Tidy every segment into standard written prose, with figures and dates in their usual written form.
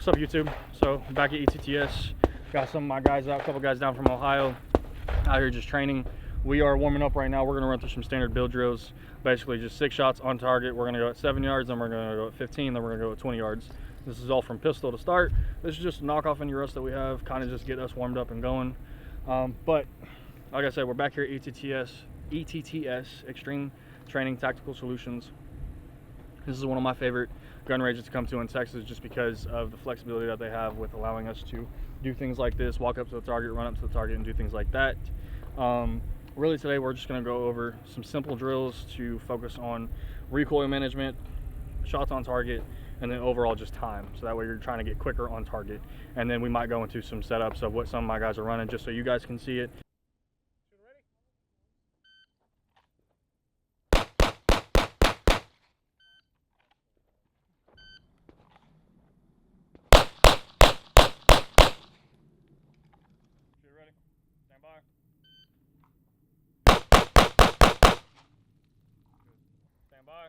up, YouTube? So back at ETTS, got some of my guys out, a couple guys down from Ohio, out here just training. We are warming up right now. We're gonna run through some standard build drills. Basically just 6 shots on target. We're gonna go at 7 yards, then we're gonna go at 15, then we're gonna go at 20 yards. This is all from pistol to start. This is just knock off any rust that we have, kind of just get us warmed up and going. But like I said, we're back here at ETTS, Extreme Training Tactical Solutions. This is one of my favorite gun ranges to come to in Texas, just because of the flexibility that they have with allowing us to do things like this, walk up to the target, run up to the target, and do things like that. Really today we're just going to go over some simple drills to focus on recoil management, shots on target, and then overall just time, so that way you're trying to get quicker on target. And then we might go into some setups of what some of my guys are running, just so you guys can see it. Ready? Stand by. Stand by.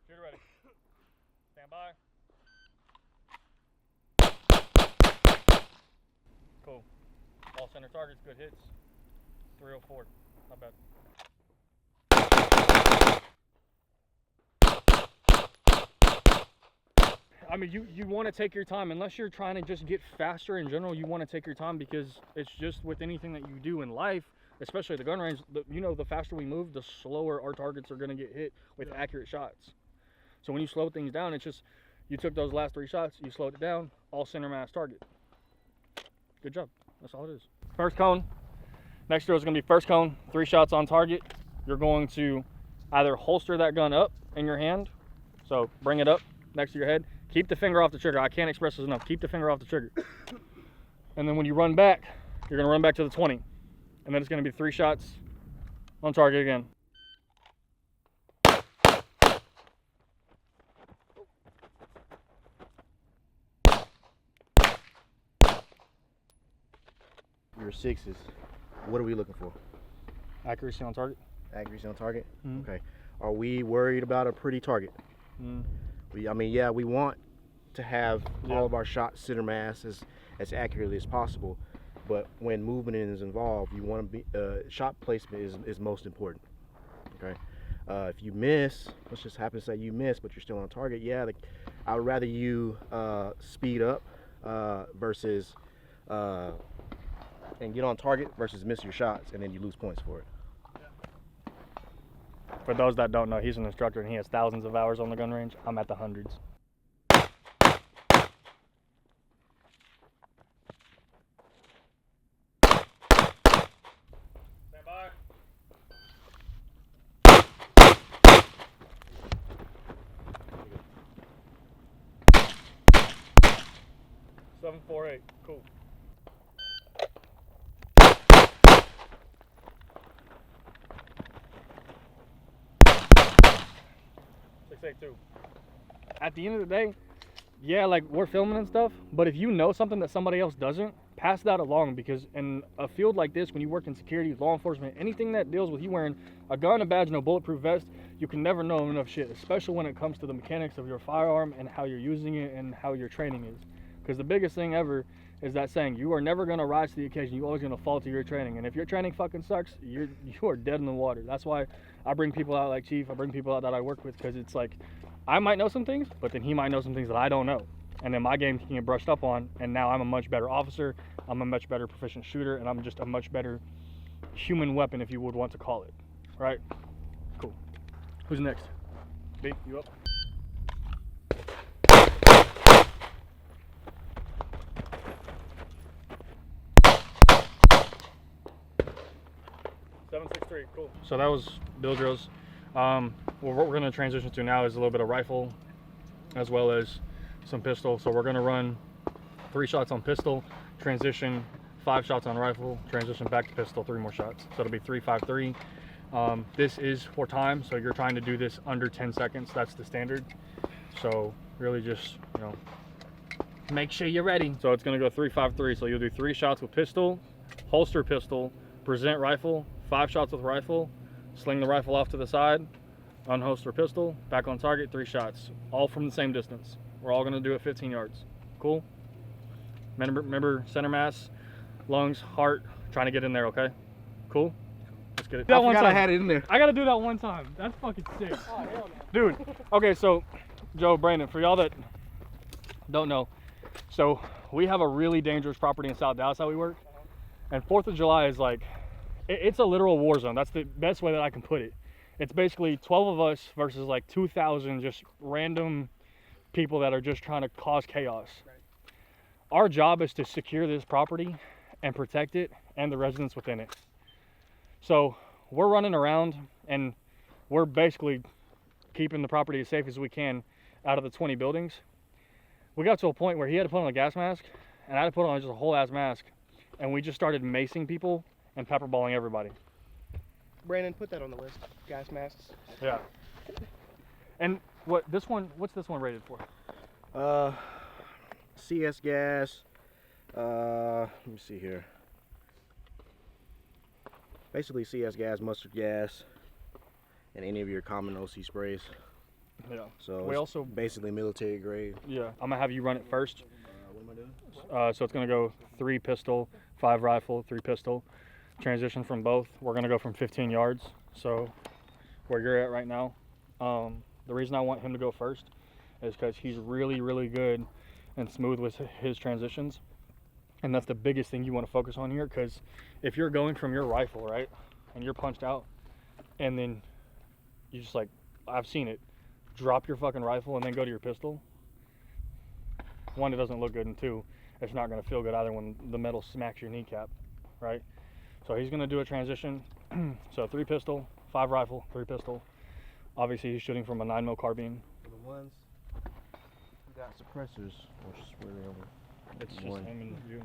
Shooter ready. Stand by. Cool. All center targets, good hits. 304. Not bad. I mean, you want to take your time. Unless you're trying to just get faster in general, you want to take your time, because it's just with anything that you do in life, especially the gun range, the faster we move, the slower our targets are going to get hit with accurate shots. So when you slow things down, it's just, you took those last 3 shots, you slowed it down, all center mass target. Good job. That's all it is. First cone. Next drill is going to be first cone, 3 shots on target. You're going to either holster that gun up in your hand, so bring it up next to your head. Keep the finger off the trigger. I can't express this enough. Keep the finger off the trigger. And then when you run back, you're going to run back to the 20. And then it's going to be 3 shots on target again. Your 6s, what are we looking for? Accuracy on target. Accuracy on target? Mm-hmm. Okay. Are we worried about a pretty target? Mm. I mean, yeah, we want to have all of our shots center mass as accurately as possible, but when movement is involved, you want to be shot placement is most important. Okay. If you miss, let's just happen to say you miss, but you're still on target. Yeah, I would rather you speed up versus and get on target versus miss your shots, and then you lose points for it. For those that don't know, he's an instructor and he has thousands of hours on the gun range. I'm at the hundreds. Stand by. 748. Cool. 682. At the end of the day, yeah, like we're filming and stuff, but if you know something that somebody else doesn't, pass that along, because in a field like this, when you work in security, law enforcement, anything that deals with you wearing a gun, a badge, and a bulletproof vest, you can never know enough shit, especially when it comes to the mechanics of your firearm and how you're using it and how your training is. Because the biggest thing ever is that saying, you are never going to rise to the occasion, you're always going to fall to your training. And if your training fucking sucks, you are dead in the water. That's why I bring people out like Chief, I bring people out that I work with, because it's like, I might know some things, but then he might know some things that I don't know. And then my game can get brushed up on, and now I'm a much better officer, I'm a much better proficient shooter, and I'm just a much better human weapon, if you would want to call it. Right? Cool. Who's next? B, you up? Cool. So that was build drills. What we're going to transition to now is a little bit of rifle, as well as some pistol. So we're going to run 3 shots on pistol, transition 5 shots on rifle, transition back to pistol, 3 more shots. So it'll be 3-5-3. This is for time, so you're trying to do this under 10 seconds. That's the standard. So really just, make sure you're ready. So it's going to go 3-5-3. So you'll do 3 shots with pistol, holster pistol, present rifle, 5 shots with rifle, sling the rifle off to the side, unholster pistol, back on target, 3 shots, all from the same distance. We're all gonna do it 15 yards. Cool? Remember center mass, lungs, heart, trying to get in there, okay? Cool? Let's get it. That one I time. had it in there. I gotta do that one time. That's fucking sick. Oh, hell no. Dude, okay, so Joe, Brandon, for y'all that don't know, so we have a really dangerous property in South Dallas how we work, and 4th of July is like, it's a literal war zone. That's the best way that I can put it. It's basically 12 of us versus like 2,000 just random people that are just trying to cause chaos. Right. Our job is to secure this property and protect it and the residents within it. So we're running around and we're basically keeping the property as safe as we can out of the 20 buildings. We got to a point where he had to put on a gas mask and I had to put on just a whole ass mask, and we just started macing people and pepperballing everybody. Brandon, put that on the list. Gas masks. Yeah. And what's this one rated for? CS gas. Let me see here. Basically CS gas, mustard gas, and any of your common OC sprays. Yeah. So We it's also- basically military grade. Yeah. I'm gonna have you run it first. What am I doing? So it's gonna go 3 pistol, 5 rifle, 3 pistol. Transition from both. We're gonna go from 15 yards. So where you're at right now. The reason I want him to go first is because he's really, really good and smooth with his transitions. And that's the biggest thing you want to focus on here, because if you're going from your rifle, right, and you're punched out, and then you just like, I've seen it, drop your fucking rifle and then go to your pistol. 1, it doesn't look good, and 2, it's not going to feel good either when the metal smacks your kneecap, right? So he's going to do a transition. So 3 pistol, 5 rifle, 3 pistol. Obviously he's shooting from a 9mm carbine. For the ones who got suppressors, which is where they over. It's just One. him and you.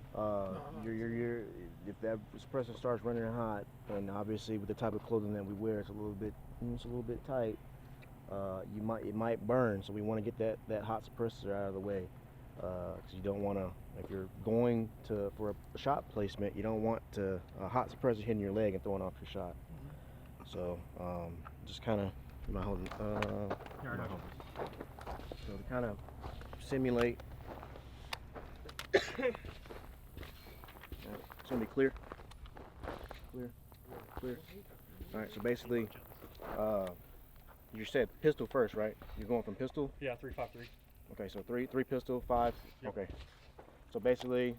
You're if that suppressor starts running hot, and obviously with the type of clothing that we wear, it's a little bit tight. It might burn, so we want to get that hot suppressor out of the way. Because you don't want to, if you're going for a shot placement, you don't want a hot suppressor hitting your leg and throwing off your shot. So just kind of, am I holding? So to kind of simulate. It's gonna be clear. Clear. All right. So basically, you said pistol first, right? You're going from pistol. Yeah, 3.53. Okay. So three pistol, 5. Yep. Okay. So basically,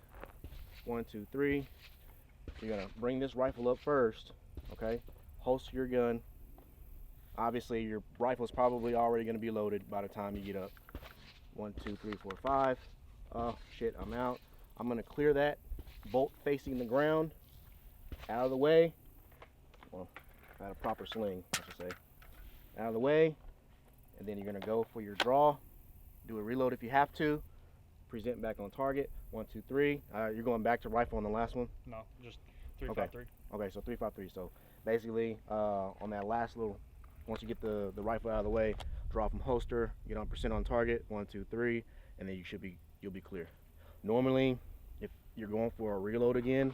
1, 2, 3. You're gonna bring this rifle up first. Okay. Holster your gun. Obviously, your rifle's probably already gonna be loaded by the time you get up. 1, 2, 3, 4, 5. Oh shit, I'm out. I'm gonna clear that bolt facing the ground out of the way. Well, out of proper sling, I should say. Out of the way, and then you're gonna go for your draw. Do a reload if you have to. Present back on target. 1, 2, 3. You're going back to rifle on the last one. No, just 3.53. Okay, so 3.53. So basically, on that last little, once you get the rifle out of the way, draw from holster, get on percent on target. 1, 2, 3, and then you'll be clear. Normally, if you're going for a reload again,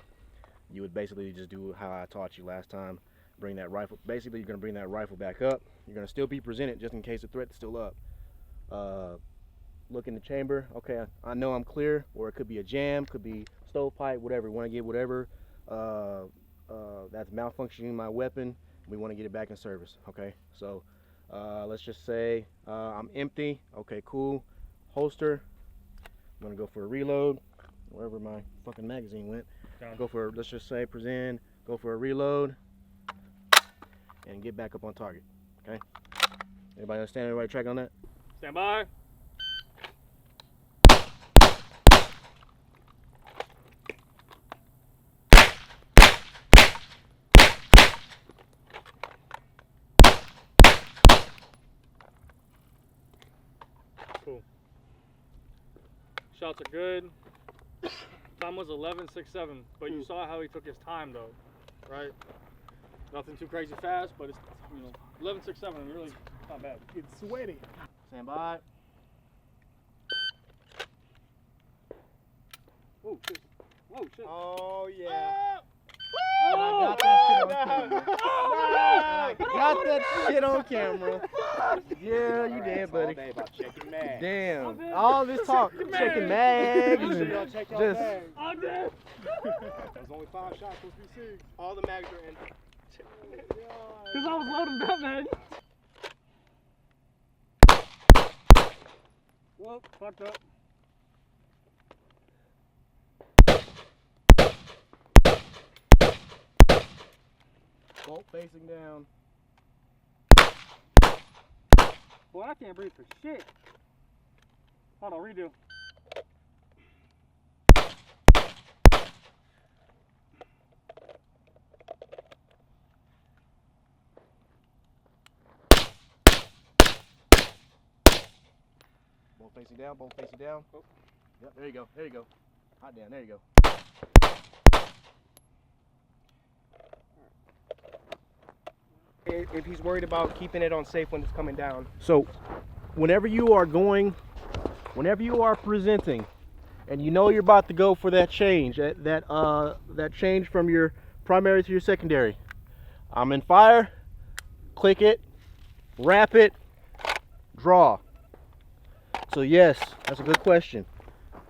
you would basically just do how I taught you last time. Bring that rifle. Basically, you're gonna bring that rifle back up. You're gonna still be presented just in case the threat's still up. Look in the chamber. Okay, I know I'm clear, or it could be a jam, could be stovepipe, whatever. We want to get whatever that's malfunctioning my weapon. We want to get it back in service. Okay, so let's just say I'm empty. Okay, cool. Holster. I'm gonna go for a reload. Wherever my fucking magazine went. Down. Go for, let's just say, present. Go for a reload, and get back up on target. Okay. Everybody understand? Everybody track on that? Stand by. Cool. Shots are good. Time was 11.67, but you saw how he took his time though, right? Nothing too crazy fast, but it's 11.67, really not bad. It's sweaty. Stand by. Oh shit! Oh shit! Oh, yeah. Ah! I got got that shit on camera. Yeah, you did, buddy. Damn. All this talk, checking mags, and just. I'm dead. There's only 5 shots supposed to be 6. All the mags are in. Because I was loading that, man. Whoa, fucked up. Bolt facing down. Boy, I can't breathe for shit. Hold on, redo. Bolt facing down, bolt facing down. Oh. Yep, there you go, there you go. Hot down, there you go. If he's worried about keeping it on safe when it's coming down. So, whenever you are presenting, and you know you're about to go for that change, that change from your primary to your secondary, I'm in fire, click it, wrap it, draw. So yes, that's a good question.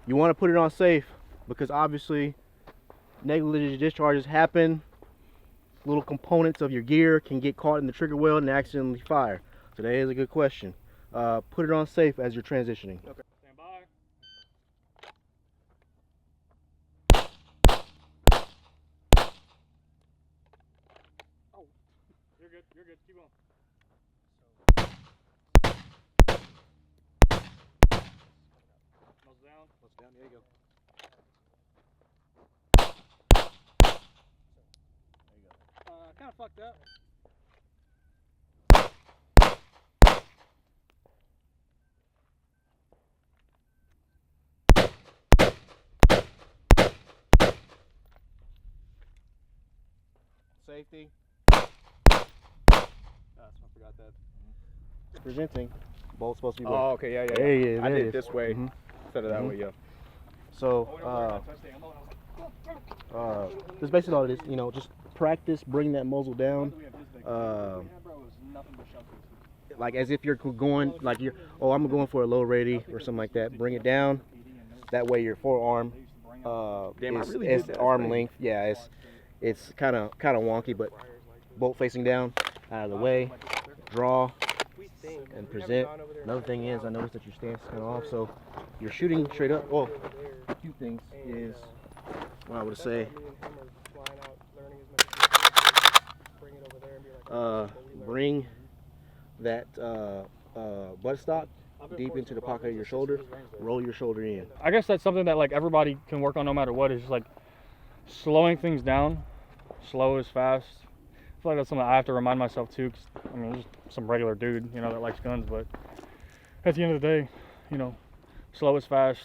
You want to put it on safe because obviously negligent discharges happen. Little components of your gear can get caught in the trigger wheel and accidentally fire. So that is a good question. Put it on safe as you're transitioning. Stand by. Oh, you're good. You're good. Keep going. Nose down. Nose down. There you go. Kind of fucked up. Safety. I forgot that. Presenting. Bolt's supposed to be. Oh, okay, yeah. There he is. I there did he it is. this way instead of that way, yeah. So, that's basically all it is. You know, just practice, bring that muzzle down. Like as if you're going, like I'm going for a low ready or something like that. Bring it down. That way your forearm Damn, I is really did that. arm length. Yeah, it's kind of wonky, but bolt facing down, out of the way, draw, and present. Another thing is, I noticed that your stance is kind of off, so you're shooting straight up. Well, a few things is what I would say. Bring that buttstock deep into the pocket of your shoulder. Roll your shoulder in. I guess that's something that like everybody can work on no matter what. Is just like slowing things down. Slow is fast. I feel like that's something I have to remind myself too. 'Cause, I mean, I'm just some regular dude, you know, that likes guns. But at the end of the day, you know, slow is fast.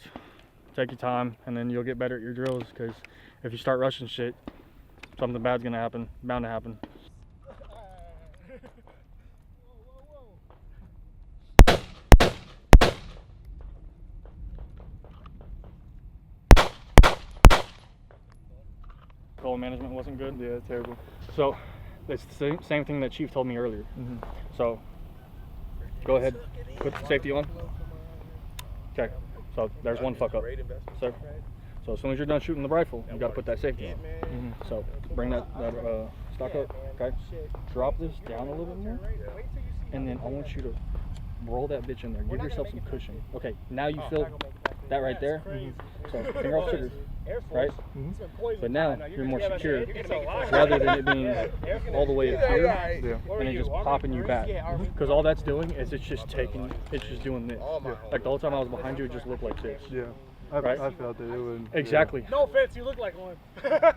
Take your time, and then you'll get better at your drills. Because if you start rushing shit, something bad's gonna happen. Bound to happen. Goal management wasn't good. Yeah, terrible. So it's the same thing that Chief told me earlier. So go ahead, put the safety on. Okay, so there's one fuck up. So as soon as you're done shooting the rifle, you got to put that safety on. So bring that stock up. Okay, drop this down a little bit more, and then I want you to roll that bitch in there. Give yourself some cushion. Okay, now you feel that right there. So finger off trigger. Right? But now you're more secure rather than it being all the way up here and it just popping you back. Because all that's doing is it's just doing this. Like the whole time I was behind you, it just looked like this. Yeah. Right? I felt it. It would. Exactly. No offense, you look like one.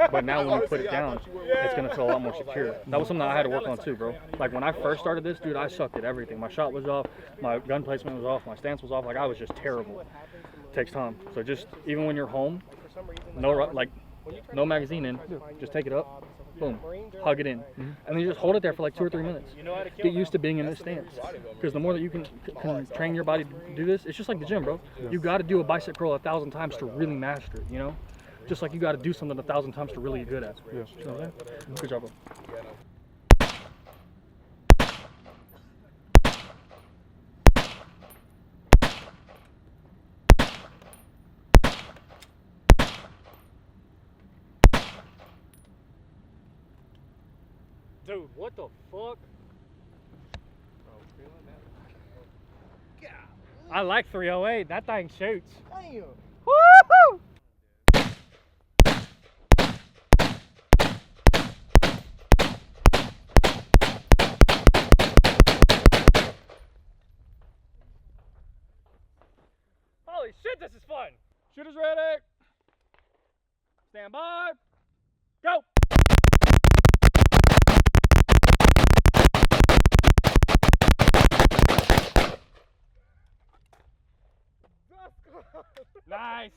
But now when you put it down, it's going to feel a lot more secure. That was something I had to work on too, bro. Like when I first started this, dude, I sucked at everything. My shot was off, my gun placement was off, my stance was off. Like I was just terrible. It takes time. So just even when you're home, no magazine in, just take it up, boom, hug it in, and then you just hold it there for like 2 or 3 minutes. Get used to being in this stance, because the more that you can train your body to do this, it's just like the gym, bro. You got to do a bicep curl 1,000 times to really master it, you know? Just like you got to do something 1,000 times to really get good at it. You know what I'm saying? Good job, bro. Dude, what the fuck? I like 308. That thing shoots. Damn. Woohoo! Holy shit, this is fun. Shooters ready. Stand by. Go. Nice.